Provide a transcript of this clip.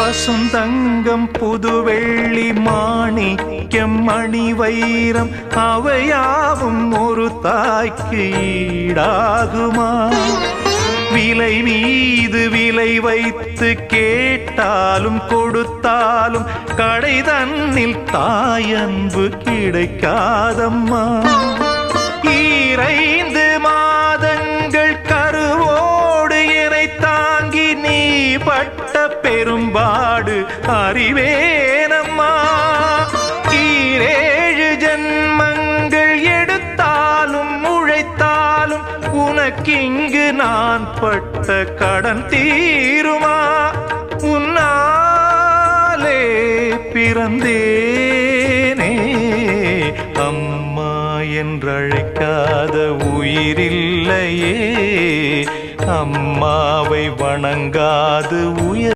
பசுந்தங்கம் புதுவெள்ளி மாணிக்கம் மணி வைரம் அவையாவும் ஒரு தாய்க்கு ஈடாகுமா? விலை மீது விலை வைத்து கேட்டாலும் கொடுத்தாலும் கடை தன்னில் தாயன்பு கிடைக்காதம்மா. 2 மாதங்கள் கருவோடு என்னை தாங்கி நீ பட்ட பெரும்பாடு அறிவேனம்மா. 7 ஜன்மங்கள் எடுத்தாலும் உழைத்தாலும் உனக்கிங்கு நான் பட்ட கடன் தீருமா? உன்னாலே பிறந்தேனே, அம்மா என்றழைக்காத உயிரில்லையே. அம்மாவை வணங்காது உயிர்